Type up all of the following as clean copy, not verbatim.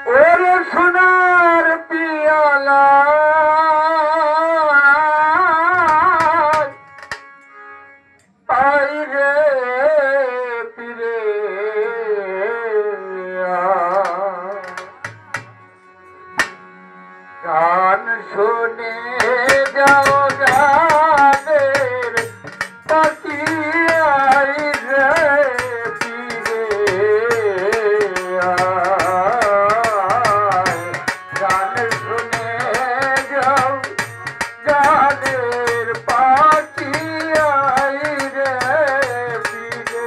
ওরে সোনার পিয়ালা আই রে পিরে গান শুনে যাও গানের পাখি আই রে পিরে গান শুনে যাও গানের পাখি আই রে পিরে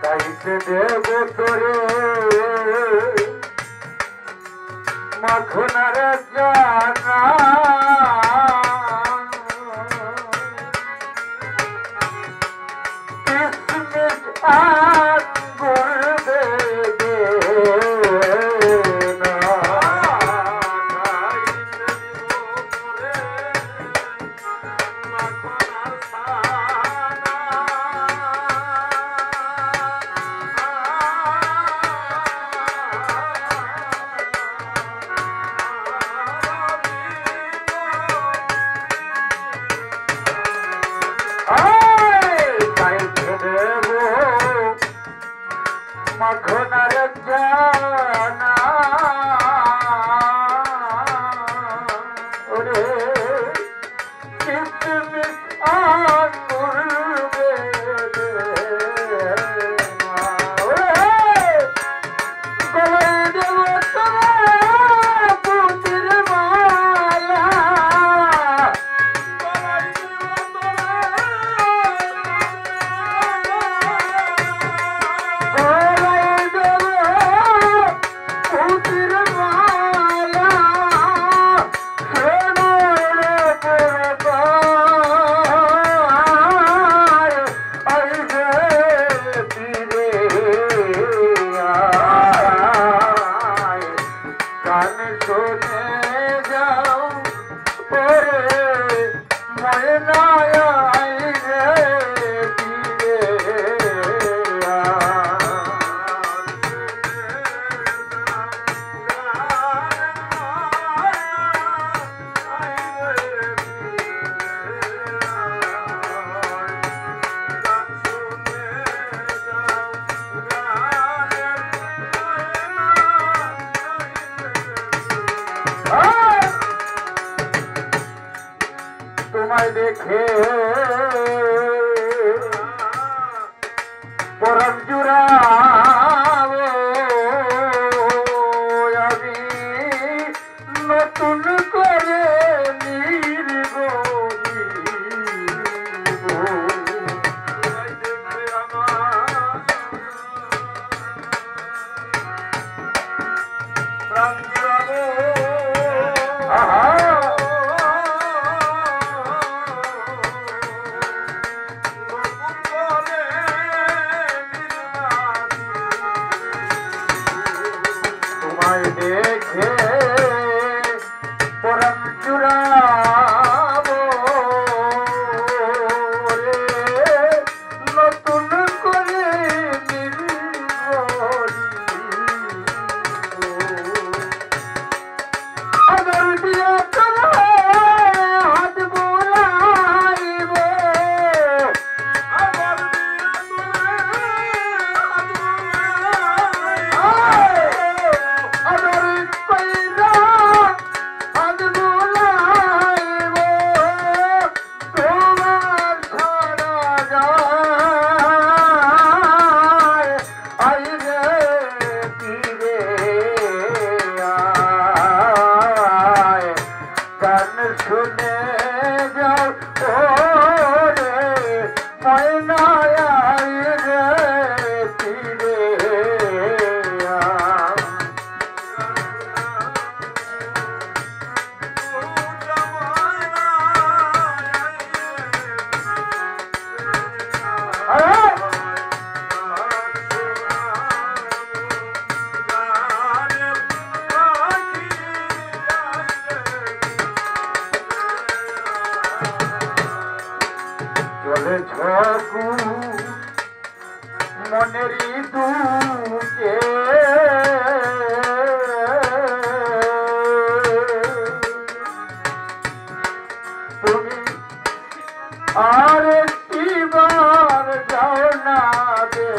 গাইতে দেব তোরে মাখনার জানা কিসমিস আঙ্গুর দেবে না মাখনার জানা ওরে কিসমিস আঙ্গুর দেবে না গলায় দেব তোরা পুতির মালা তোমায় দেখে পরম জুড়াবো আমি নতুন করে চলে ঝকু মনেরই দুকে তুমি আর একটিবার যাও না দে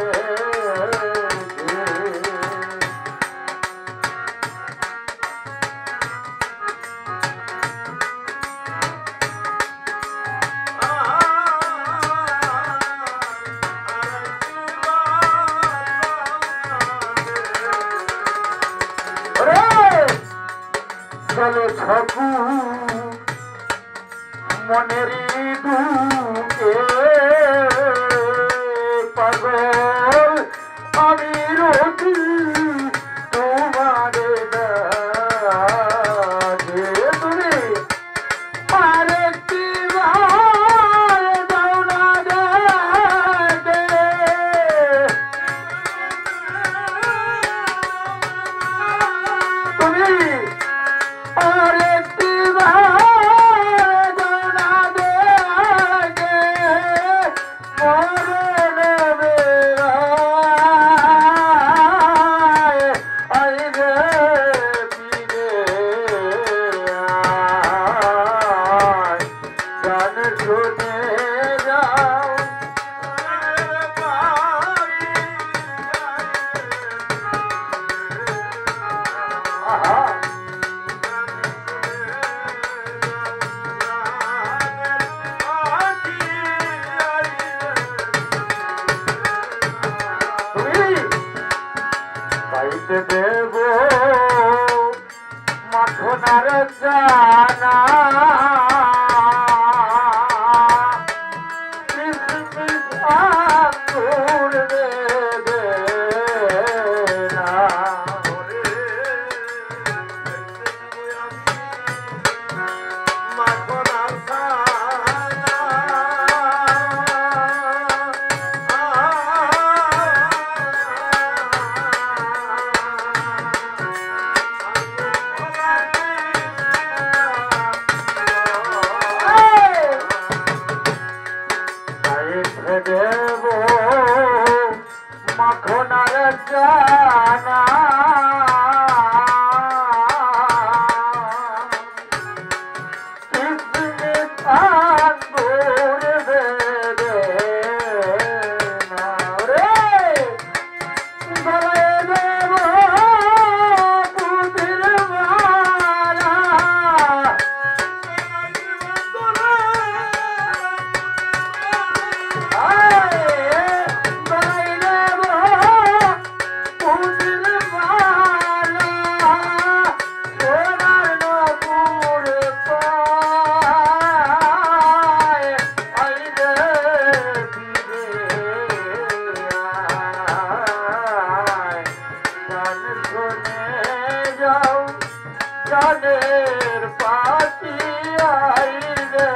চলে ছকু মনেরই দুকে পাগল আমি রতি তোমারে ডাকে তুমি আরেকটি বার দাও না দেখে তুমি দেব মাখনার জানা কিসমিস আঙ্গুর দেবে না মাখনার জানা দেব মাখনার জানা কিসমিস আঙ্গুর দেবে না রে গলায় দেব পুতির মালা জানের পাখি আইরে